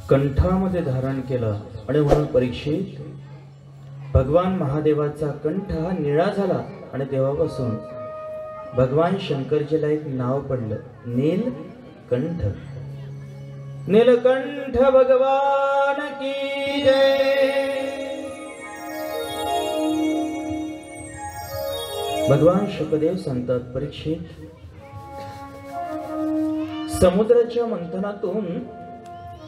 कंठामध्ये धारण केलं आणि म्हणून परीक्षित भगवान महादेवाचा कंठ हा निळा झाला आणि तेव्हापासून भगवान शंकरजीला एक नाव पडलं, नीलकंठ। नीलकंठ भगवान की जय। भगवान शुकदेव सांगतात, परीक्षित समुद्राच्या मंथनातून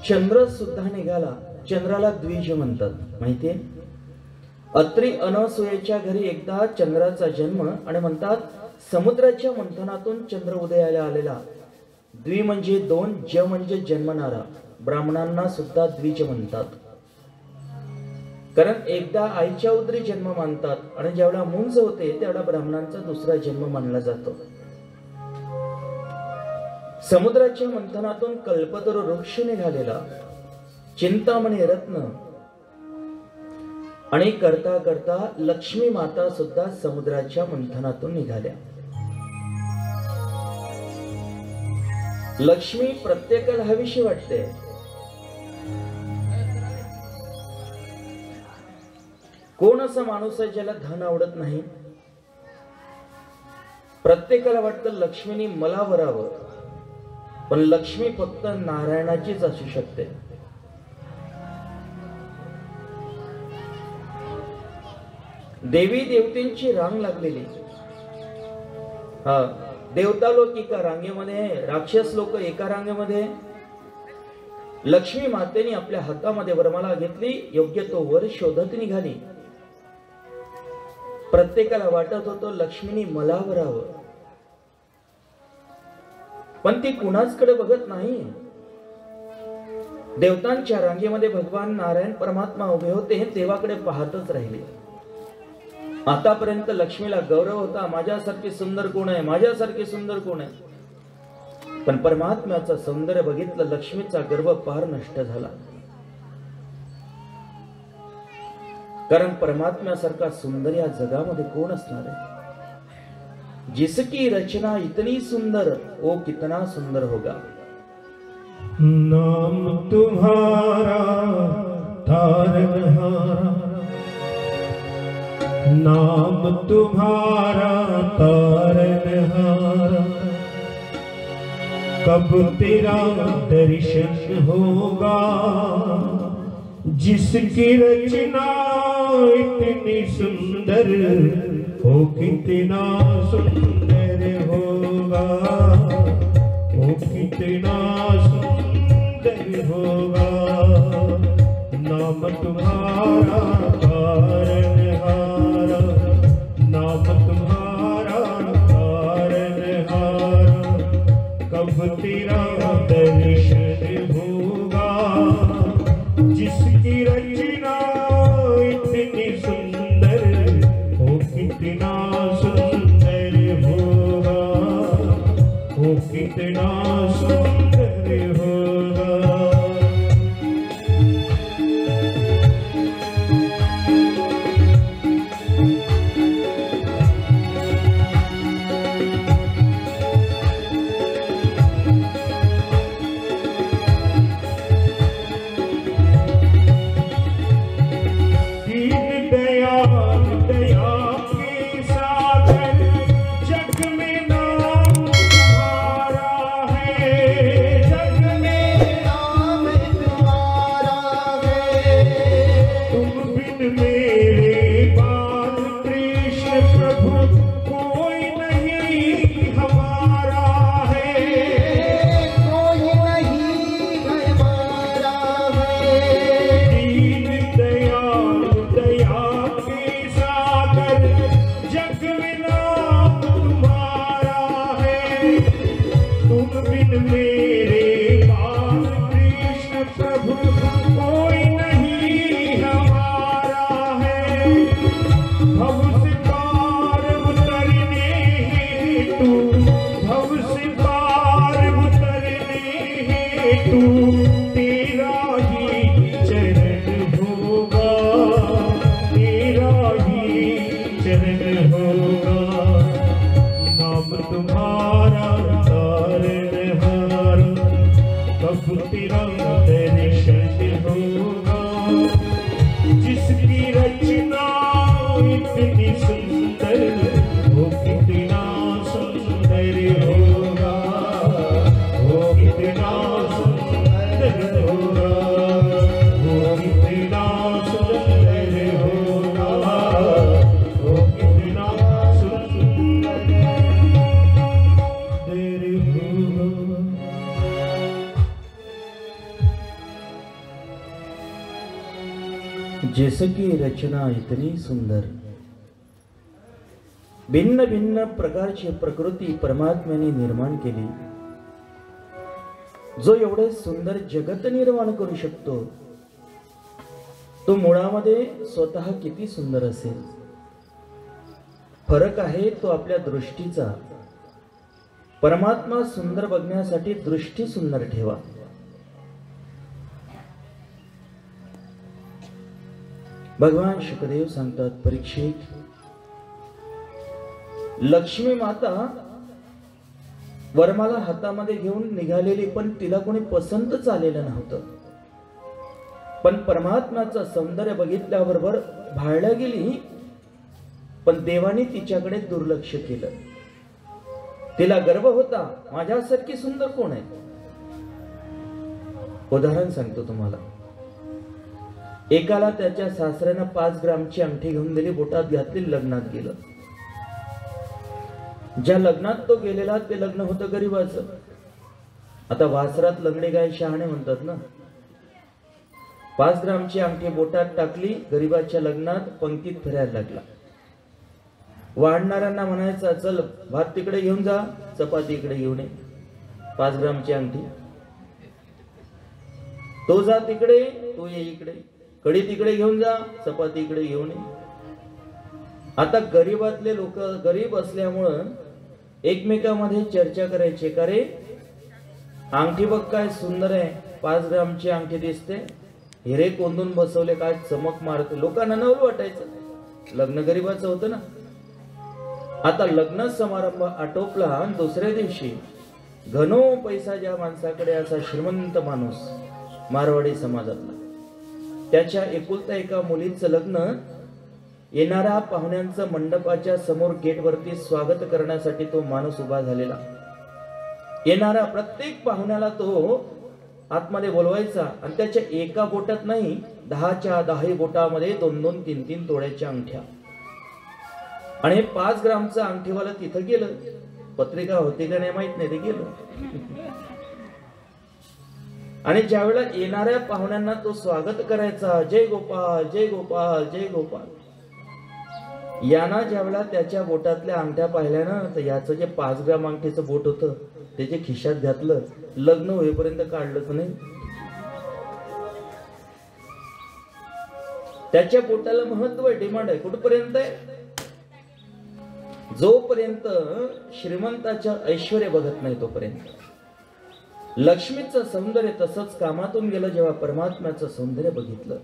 चंद्र सुद्धा निघाला। चंद्राला द्विज म्हणतात, माहितीये? अत्रि अनसूयेच्या घरी एकदा चंद्राचा जन्म आणि म्हणतात समुद्राच्या मंथनातून चंद्र उदयाला आलेला। द्वि म्हणजे दोन, ज म्हणजे जन्मणारा। ब्राह्मणांना सुद्धा द्विज म्हणतात, कारण एकदा आईच्या उदरी जन्म मानतात आणि जेवढा मुंज होते तेवढा ब्राह्मणांचा दुसरा जन्म मानला जातो। समुद्राच्या मंथनातून कल्पतरू वृक्ष निघालेला, चिंतामणी रत्न, आणि करता करता लक्ष्मी माता सुद्धा समुद्राच्या मंथनातून निघाल्या। लक्ष्मी प्रत्येकाला हवीशी वाटते। कोण असा माणूस आहे ज्याला धन आवडत नाही? प्रत्येकाला वाटतं लक्ष्मीने मला वरावं, पण लक्ष्मी फक्त नारायणाचीच असू शकते। देवी देवतेंची रांग लागलेली, देवता लोक एका रांगेमध्ये, राक्षस लोक एका रांगेमध्ये। लक्ष्मी मातेने आपल्या हातामध्ये वरमाला घेतली, योग्य तो वर शोधत निघाली। प्रत्येकाला वाटत होतं लक्ष्मीने मला वरावं, पण ती कुणाचकडे बघत नाही। देवतांच्या रांगेमध्ये भगवान नारायण परमात्मा उभे होते, देवाकडे पाहतच राहिले। आतापर्यंत लक्ष्मीला गौरव होता, माझ्यासारखी सुंदर कोण आहे, माझ्यासारखी सुंदर कोण आहे। पण परमात्म्याचं सौंदर्य बघितलं, लक्ष्मीचा गर्व पार नष्ट झाला। कारण परमात्म्यासारखा सुंदर या जगामध्ये कोण असणार आहे? जिसकी रचना इतनी सुंदर, वो कितना सुंदर होगा। नाम तुम्हारा तारनहारा, नाम तुम्हारा तारनहारा, कब तेरा दर्शन होगा। जिसकी रचना इतनी सुंदर, वो कितना सुंदर होगा, वो कितना सुंदर होगा। नाम तुम्हारा तारनहारा, नाम तुम्हारा तारनहारा, कब तेरा दर्शन होगा। जिसकी रचना इतनी सुंदर, वो कितना सुंदर होगा, वो कितना सुंदर होगा। तुम्हारा तारनहारा, कब तेरा दर्शन कितनी सुंदर वो कितना सुंदर होगा, वो कितना सुंदर होगा, वो कितना सुंदर होगा, वो कितना सुंदर होगा। जैसकी रचना इतनी सुंदर, भिन्न भिन्न प्रकारची प्रकृती परमात्म्याने निर्माण केली। जो एवढे सुंदर जगत निर्माण करू शकतो, तो मुळामध्ये स्वतः किती सुंदर असेल। फरक आहे तो आपल्या दृष्टीचा। परमात्मा सुंदर बघण्यासाठी दृष्टी सुंदर ठेवा। भगवान शुकदेव सांगतात, परीक्षित, लक्ष्मी माता वरमाला हातामध्ये घेऊन निघालेली, पण तिला कोणी पसंतच आलेलं नव्हतं। पण परमात्म्याचं सौंदर्य बघितल्याबरोबर भाळल्या गेली, पण देवाने तिच्याकडे दुर्लक्ष केलं। तिला गर्व होता, माझ्यासारखी सुंदर कोण आहे। उदाहरण सांगतो तुम्हाला। एकाला त्याच्या सासऱ्यानं 5 ग्रामची अंगठी घेऊन दिली, बोटात घातली, लग्नात गेलं। ज्या लग्नात तो गेलेला ते लग्न होतं गरीबाचं। आता वासरात लंगडे गाय शहाणे म्हणतात ना। 5 ग्रामची अंगठी बोटात टाकली, गरीबाच्या लग्नात पंक्तीत फिरायला लागला। वाढणाऱ्यांना म्हणायचा, चल भात तिकडे घेऊन जा, चपाती इकडे घेऊन ये। 5 ग्रामची अंगठी, तो जा तिकडे, तो ये इकडे, कडी तिकडे घेऊन जा, चपाती इकडे घेऊन ये। आता गरीबातले लोक गरीब असल्यामुळं एकमेकांमध्ये चर्चा करायचे, का रे अंगठी बघ काय सुंदर आहे, 5 ग्रामची अंगठी दिसते, हिरे कोंदून बसवले, काय चमक मारते। लोकांना नवल वाटायचं, लग्न गरीबाचं होतं ना। आता लग्न समारंभ आटोपला आणि दुसऱ्या दिवशी घनो पैसा ज्या माणसाकडे, असा श्रीमंत माणूस मारवाडी समाजातला, त्याच्या एकुलता एका मुलीचं लग्न, येणाऱ्या पाहुण्यांचं मंडपाच्या समोर गेटवरती स्वागत करण्यासाठी तो माणूस उभा झालेला। येणाऱ्या प्रत्येक पाहुण्याला तो आतमध्ये बोलवायचा आणि त्याच्या एका बोटात नाही, 10च्या 10 बोटामध्ये 2-2, 3-3 तोळ्याच्या अंगठ्या। आणि 5 ग्रामचं अंगठीवाला तिथं गेलं, पत्रिका होती का नाही माहित नाही, ते गेलं। आणि ज्यावेळेला येणाऱ्या पाहुण्यांना तो स्वागत करायचा, जय गोपाल जय गोपाल जय गोपाल। याना ज्यावेळेला त्याच्या बोटातल्या अंगठ्या पाहिल्यानं, तर याचं जे 5 ग्राम अंगठीचं बोट होतं त्याचे खिशात घातलं, लग्न होईपर्यंत काढलंच नाही। त्याच्या बोटाला महत्व आहे, डिमांड आहे, कुठपर्यंत आहे, जोपर्यंत श्रीमंताच्या ऐश्वर्य बघत नाही तोपर्यंत। लक्ष्मीचं सौंदर्य तसंच कामातून गेलं जेव्हा परमात्म्याचं सौंदर्य बघितलं।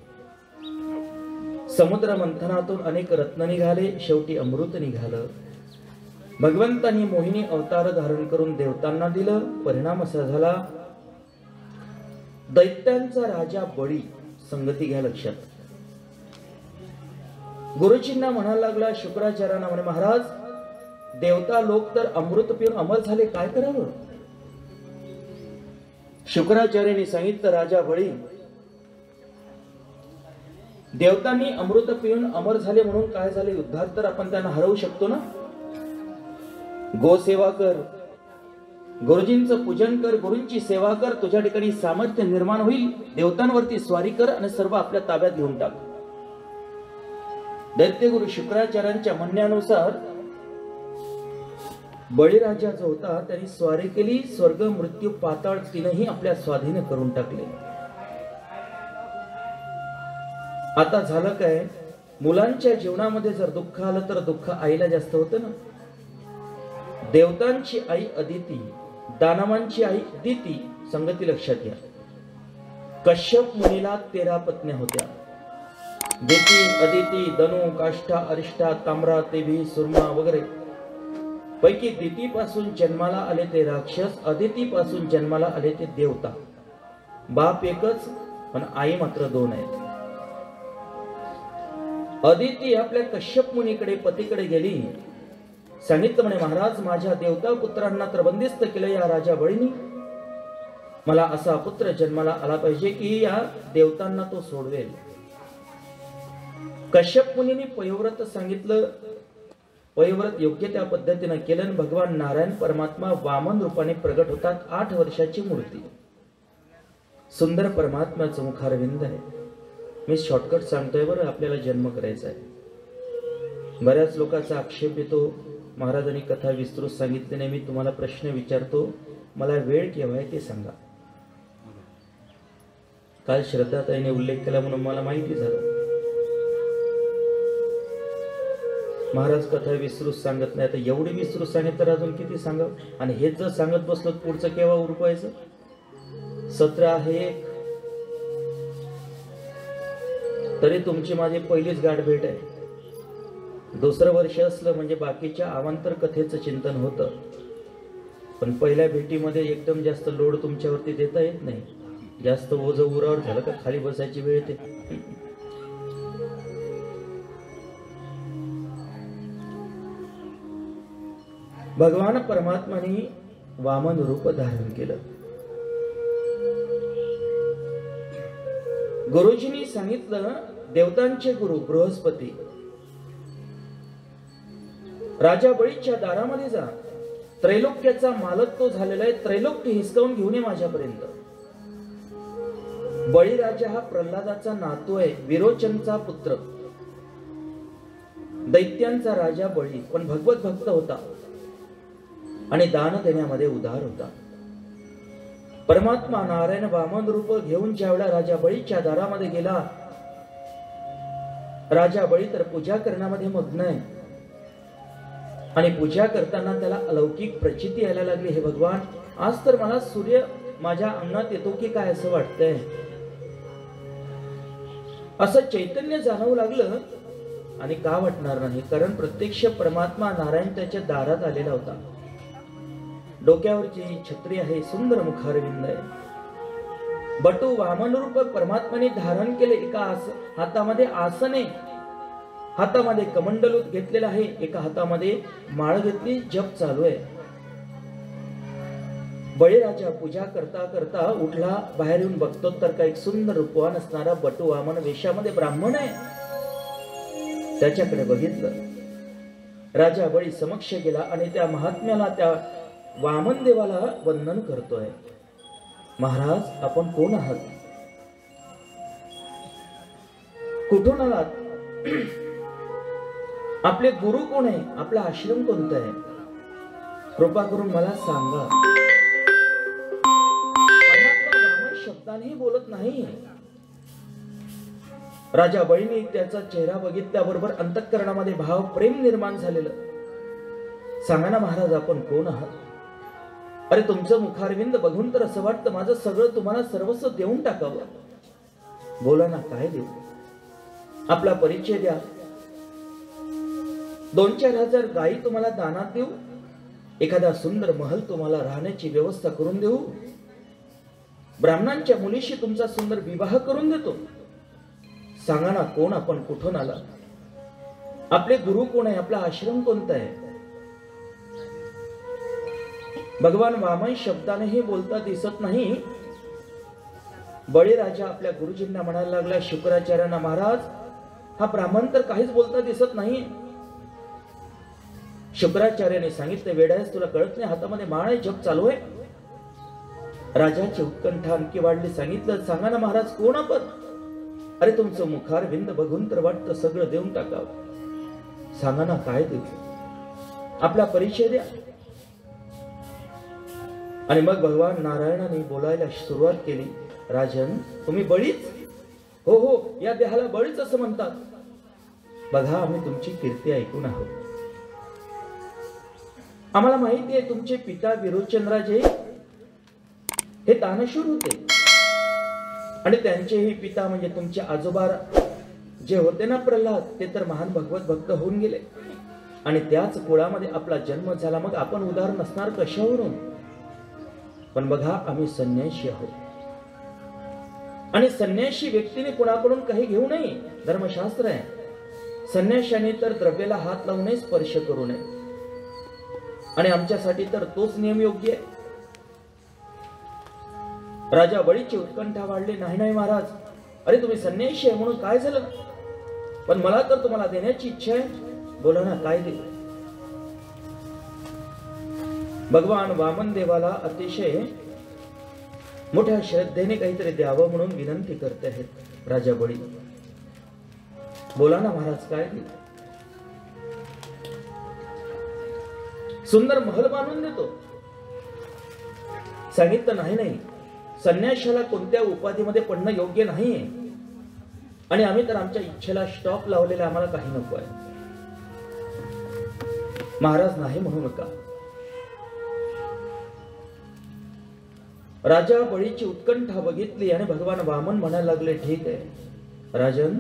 समुद्र मंथनातून अनेक रत्न निघाले, शेवटी अमृत निघालं। भगवंतांनी मोहिनी अवतार धारण करून देवतांना दिलं। परिणाम असा झाला, दैत्यांचा राजा बळी, संगती घ्या लक्षात। गुरुजींना म्हणायला लागला, शुक्राचार्यांना म्हणे, महाराज देवता लोक तर अमृत पिऊन अमर झाले, काय करावं। शुक्राचार्यांनी सांगितलं, राजा बळी, देवतांनी अमृत पिऊन अमर झाले म्हणून काय झाले, उद्धार तर आपण त्यांना हरवू शकतो ना। गोसेवा कर, गुरुजींचं पूजन कर, गुरूंची सेवा कर, तुझ्या ठिकाणी सामर्थ्य निर्माण होईल। देवतांवरती स्वारी कर आणि सर्व आपल्या ताब्यात घेऊन टाक। दैत्यगुरु शुक्राचार्यांच्या म्हणण्यानुसार बळीराजा जो होता त्यांनी स्वारी केली, स्वर्ग मृत्यू पाताळ तीनही आपल्या स्वाधीन करून टाकले। आता झालं काय, मुलांच्या जीवनामध्ये जर दुःख आलं तर दुःख आईला जास्त होतं ना। देवतांची आई अदिती, दानवांची आई दिती, संगती लक्षात घ्या। कश्यप मुनीला 13 पत्न्या होत्या, दिती, अदिती, दनु, काष्ठा, अरिष्ठा, ताम्रा, तेभी, सुरमा वगैरे। पैकी दिती पासून जन्माला आले ते राक्षस, अदिती पासून जन्माला आले ते देवता। बाप एकच पण आई मात्र 2 आहेत। अदिती आपल्या कश्यप मुनीकडे पतीकडे गेली. सांगितलं म्हणे, महाराज माझ्या देवता पुत्रांना तर बंदिस्त केलं या राजा बळीनी. मला असा पुत्र जन्माला आला पाहिजे की या देवतांना तो सोडवेल. कश्यप मुनीने पयोव्रत सांगितलं. पयोव्रत योग्य त्या पद्धतीने केलं. भगवान नारायण परमात्मा वामन रूपाने प्रगट होतात. 8 वर्षाची मूर्ती, सुंदर परमात्म्याचं मुखारविंद आहे. मी शॉर्टकट सांगतोय बरं, आपल्याला जन्म करायचा आहे. बऱ्याच लोकांचा आक्षेप येतो, महाराजांनी कथा विस्तृत सांगितली नाही. मी तुम्हाला प्रश्न विचारतो, मला वेळ केव्हा आहे ते सांगा. काल श्रद्धाताईने उल्लेख केला म्हणून मला माहिती झालं. महाराज कथा विस्तृत सांगत नाही. आता एवढी विस्तृत सांगितलं तर अजून किती सांगावं. आणि हेच जर सांगत बसलो पुढचं केव्हा उरकवायचं. सत्र आहे तरी तुमची माझी पहिलीच गाठ भेट आहे. दुसरं वर्ष असलं म्हणजे बाकीच्या अवांतर कथेचं चिंतन होतं. पण पहिल्या भेटीमध्ये एकदम जास्त लोड तुमच्यावरती देता येत नाही. जास्त ओझं उरावर झालं का खाली बसायची वेळ येते. भगवान परमात्माने वामन रूप धारण केलं. गुरुजींनी सांगितलं, देवतांचे गुरु बृहस्पती राजा बळीच्या दारामध्ये जा. त्रैलोक्याचा मालक तो झालेला आहे. त्रैलोक्य हिसकावून घेऊन ये माझ्यापर्यंत. बळीराजा हा प्रल्हादाचा नातू आहे, विरोचनचा पुत्र. दैत्यांचा राजा बळी पण भगवत भक्त होता आणि दान देण्यामध्ये उदार होता. परमात्मा नारायण वामन रूप घेऊन ज्यावेळा राजा बळीच्या दारामध्ये गेला, राजा बळी तर पूजा करण्यामध्ये मग्न आहे. आणि पूजा करताना त्याला अलौकिक प्रचिती यायला लागली. हे भगवान, आज तर मला सूर्य माझ्या अंगणात येतो की काय असं वाटतंय. असं चैतन्य जाणवू लागलं. आणि का वाटणार नाही, कारण प्रत्यक्ष परमात्मा नारायण त्याच्या दारात आलेला होता. डोक्यावरची छत्री आहे, सुंदर मुखारविंद आहे. बटू वामन रूप परमात्माने धारण केले. एका हातामध्ये आसने, हातामध्ये कमंडलूत घेतलेला आहे, एका हातामध्ये माळ घेतली, जप चालू आहे. बळीराजा पूजा करता करता उठला. बाहेर येऊन बघतो तर का एक सुंदर रूपवान असणारा बटू वामन वेशामध्ये ब्राह्मण आहे. त्याच्याकडे बघितलं. राजा बळी समक्ष गेला आणि त्या महात्म्याला, त्या वामन देवाला वंदन करतोय. महाराज, आपण कोण आहात? कुठून आलात? आपले गुरु कोण आहे? आपला आश्रम कोणता आहे? कृपा करून मला सांगा. वामन शब्दानेही बोलत नाही. राजा बळीने त्याचा चेहरा बघितल्याबरोबर अंतःकरणामध्ये भाव, प्रेम निर्माण झालेलं. सांगा ना महाराज, आपण कोण आहात? अरे, तुमचं मुखारविंद बघून तर असं वाटतं माझं सगळं तुम्हाला सर्वस्व देऊन टाकावं. बोला ना, काय देऊ? आपला परिचय द्या. 2-4 हजार गायी तुम्हाला दानात देऊ. एखादा सुंदर महल तुम्हाला राहण्याची व्यवस्था करून देऊ. ब्राह्मणांच्या मुलीशी तुमचा सुंदर विवाह करून देतो. सांगा ना, कोण आपण, कुठून आला? आपले गुरु कोण आहे? आपला आश्रम कोणता आहे? भगवान वामन शब्दानेही बोलता दिसत नाही. बळीराजा आपल्या गुरुजींना म्हणायला लागला, शुक्राचार्यांना, महाराज, हा ब्राह्मण तर काहीच बोलता दिसत नाही. शुक्राचार्याने सांगितलं, वेडायस, तुला कळत नाही? हातामध्ये माळ आहे, जप चालू आहे. राजाची उत्कंठा आणखी वाढली. सांगितलं, सांगा ना महाराज, कोण आपण? अरे, तुमचं मुखारविंद बघून तर वाटतं सगळं देऊन टाकावं. सांगा ना, काय देऊ? आपला परिचय द्या. आणि मग भगवान नारायणाने बोलायला सुरुवात केली. राजन, तुम्ही बळीच? हो हो, या देहाला बळीच असं म्हणतात. बघा, आम्ही तुमची कीर्ती ऐकून आहोत. आम्हाला माहिती आहे तुमचे पिता विरोचनराजे हे दानशूर होते. आणि त्यांचेही पिता म्हणजे तुमचे आजोबा जे होते ना प्रल्हाद, ते तर महान भगवत भक्त होऊन गेले. आणि त्याच कुळामध्ये आपला जन्म झाला. मग आपण उदार नसणार कशावरून? पण बघा, आम्ही संन्यासी आहोत. आणि संन्यासी व्यक्तीने कुणाकडून काही घेऊ नये, धर्मशास्त्र आहे. संन्याशाने तर द्रव्याला हात लावू नये, स्पर्श करू नये, आणि आमच्यासाठी तर तोच नियम योग्य आहे. राजा बळीची उत्कंठा वाढली. नाही नाही महाराज, अरे तुम्ही संन्याशी आहे म्हणून काय झालं, पण मला तर तुम्हाला देण्याची इच्छा आहे. बोला ना, काय दे. भगवान वामन देवाला अतिशय मोठ्या श्रद्धेने काहीतरी द्यावं म्हणून विनंती करते आहेत राजा बळी. बोला ना महाराज, काय दे. सुंदर महल बांधून देतो. सांगितलं नाही नाही, संन्याशाला कोणत्या उपाधीमध्ये पडणं योग्य नाहीये, आणि आम्ही तर आमच्या इच्छेला स्टॉप लावलेला, आम्हाला काही नको आहे. महाराज नाही म्हणू नका. राजा बळीची उत्कंठा बघितली आणि भगवान वामन म्हणायला लागले, ठीक आहे राजन,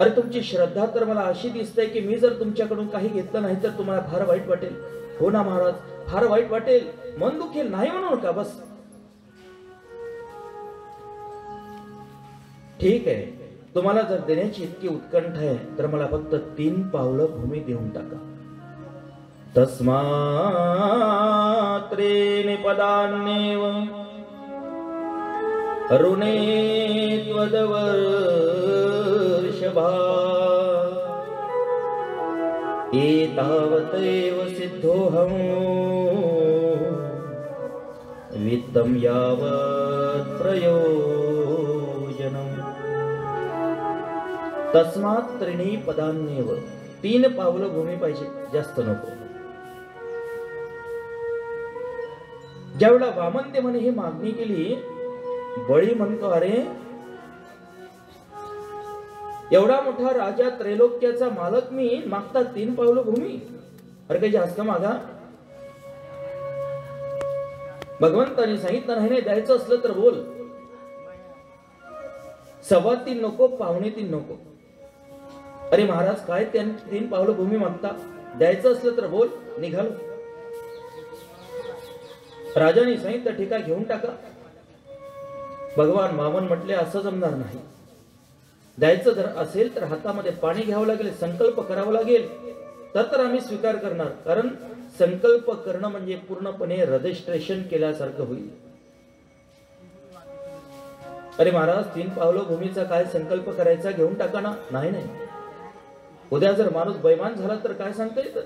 अरे तुमची श्रद्धा तर मला अशी दिसते की मी जर तुमच्याकडून काही घेतलं नाही तर तुम्हाला फार वाईट वाटेल. हो ना महाराज, फार वाईट वाटेल, मन दुखेल, नाही म्हणू नका. बस ठीक आहे, तुम्हाला जर देण्याची इतकी उत्कंठा आहे तर मला फक्त 3 पावलं भूमी देऊन टाका. तस्मात्रेण पदान्नेव ऋणे त्वदवर्षभा एतावतेव सिद्धोऽहं वित्तं यावत् प्रयोजनम्. तस्मात् त्रीणि पदान्नेव, 3 पावलं भूमी पाहिजे, जास्त नको. ज्यावेळेला वामन देवाने ही मागणी केली, बळी म्हणतो, अरे एवढा मोठा राजा, त्रैलोक्याचा मालक मी, मागता 3 पावलं भूमी, अरे काही जास्त मागा. भगवंताने सांगितलं नाही नाही, द्यायचं असलं तर बोल. 3.25 नको, 2.25 नको. अरे महाराज, काय 3 पावलं भूमी मागता, द्यायचं असलं तर बोल, निघालो. राजाने सांगितलं, ठीक आहे घेऊन टाका. भगवान वामन म्हटले, असं जमणार नाही. द्यायचं जर असेल तर हातामध्ये पाणी घ्यावं लागेल, संकल्प करावा लागेल, तर आम्ही स्वीकार करणार. कारण संकल्प करणं म्हणजे पूर्णपणे रजिस्ट्रेशन केल्यासारखं होईल. अरे महाराज, 3 पावलं भूमीचा काय संकल्प करायचा, घेऊन टाका ना. नाही नाही, उद्या जर माणूस बैमान झाला तर काय सांगता येतं.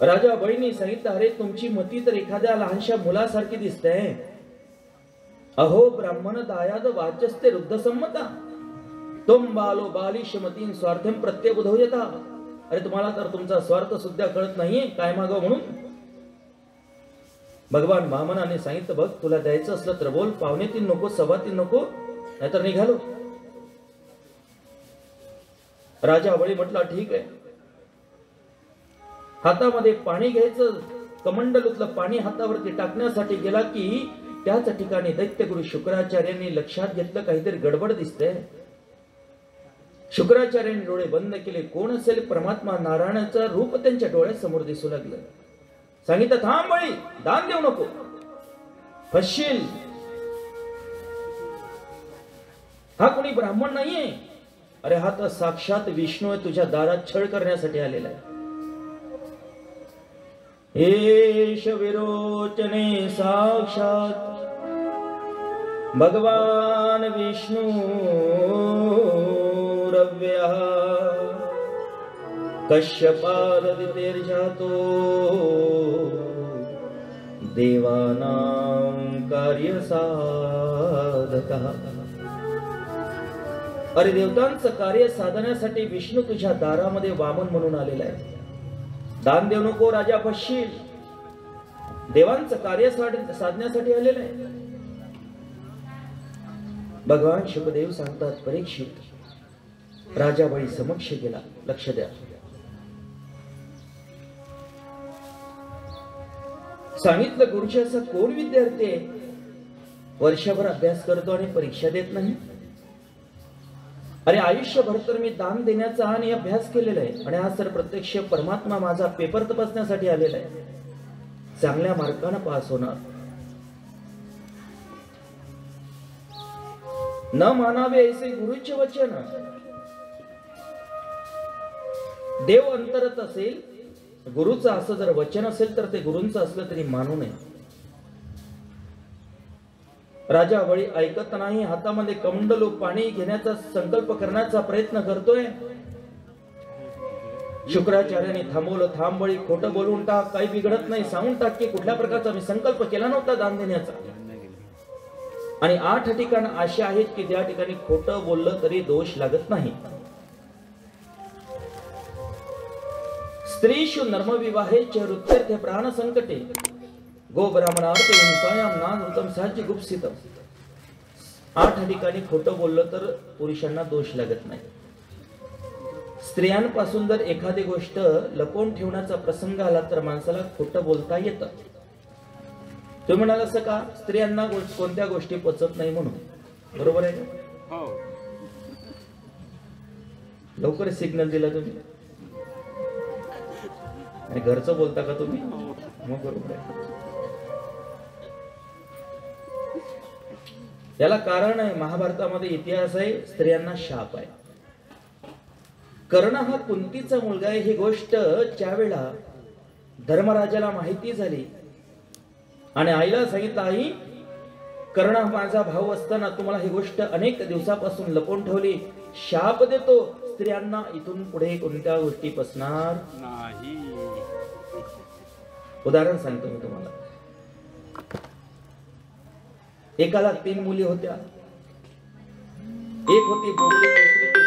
राजा बळीने सांगितलं, अरे तुमची मती तर एखाद्या लहानशा मुलासारखी दिसते. अहो ब्राह्मण दायाद वाचस्ते रुद्ध संमता तुम बालो बालिश मतीन स्वार्थम प्रत्यबुधवयता. अरे तुम्हाला तर तुमचा स्वार्थ सुद्धा कळत नाहीये, काय मागावं म्हणून. भगवान वामनाने सांगितलं, बघ तुला द्यायचं असलं तर बोल, 2.25 नको, 3.25 नको, नाहीतर निघालो. राजा बळी म्हटला, ठीक आहे. हातामध्ये पाणी घ्यायचं, कमंडलूतलं पाणी हातावरती टाकण्यासाठी गेला की त्याच ठिकाणी दैत्यगुरु शुक्राचार्यांनी लक्षात घेतलं, काहीतरी गडबड दिसते. शुक्राचार्यांनी डोळे बंद केले. कोण असेल, परमात्मा नारायणाचं रूप त्यांच्या डोळ्यासमोर दिसू लागलं. सांगितलं, थांब बळी, दान देऊ नको, फसशील. हा कोणी ब्राह्मण नाहीये, अरे हा तर साक्षात विष्णू आहे, तुझ्या दारात छळ करण्यासाठी आलेला आहे. एष विरोचने साक्षात भगवान विष्णु रव्यः कश्यपादितेर्जातो देवानां कार्यसाधकः. अरे देवतांचं कार्य साधण्यासाठी विष्णू तुझ्या दारामध्ये वामन म्हणून आलेला आहे. दान देऊ नको राजा, फसशील. देवांचं कार्य साधण्यासाठी आलेलं आहे. भगवान शुकदेव सांगतात, परीक्षित, राजा बळी समक्ष गेला. लक्ष द्या. सांगितलं, गुरुजी असा कोण विद्यार्थी आहे वर्षभर अभ्यास करतो आणि परीक्षा देत नाही. अरे आयुष्यभर तर मी दान देण्याचा आणि अभ्यास केलेला आहे, आणि आज तर प्रत्यक्ष परमात्मा माझा पेपर तपासण्यासाठी आलेला आहे. चांगल्या मार्काने पास होणार. न मानावे ऐसे गुरुचे वचन. देव अंतरत असेल, गुरुचं असं जर वचन असेल तर ते गुरूंचं असलं तरी मानू नये. राजा बळी ऐकत नाही, हातामध्ये कमंडलू पाणी घेण्याचा संकल्प करण्याचा प्रयत्न करतोय. शुक्राचार्याने थांबवलं. थांब बळी, खोटं बोलून टाक, काही बिघडत नाही, सांगून टाक की कुठल्या प्रकारचा मी संकल्प केला नव्हता दान देण्याचा. आणि 8 ठिकाण असे आहेत की त्या ठिकाणी खोटं बोललं तरी दोष लागत नाही. स्त्रीषु नर्मविवाहे च हृत्यर्थे प्राण संकटे गो ब्राह्मणार्थे हिंसायाम नानृतम साज्य गुप्सितम. 8 ठिकाणी खोटं बोललं तर पुरुषांना दोष लागत नाही. स्त्रियांपासून जर एखादी गोष्ट लपवून ठेवण्याचा प्रसंग आला तर माणसाला खोटं बोलता येतं. तुम्ही म्हणाल असं का? स्त्रियांना कोणत्या गोष्टी पचत नाही म्हणून. बरोबर आहे का? लवकर सिग्नल दिला तुम्ही. आणि घरचं बोलता का तुम्ही? मग बरोबर आहे. याला कारण आहे, महाभारतामध्ये इतिहास आहे, स्त्रियांना शाप आहे. कर्ण हा कुंतीचा मुलगा आहे ही गोष्ट ज्या वेळा धर्मराजाला माहिती झाली आणि आईला सांगितलं, आई कर्ण हा माझा भाऊ असताना तुम्हाला ही गोष्ट अनेक दिवसापासून लपवून ठेवली, शाप देतो, स्त्रियांना इथून पुढे कोणत्या गोष्टी पसणार नाही. उदाहरण सांगतो मी तुम्हाला. एकाला 3 मुली होत्या. एक होती बोबडी, दुसरी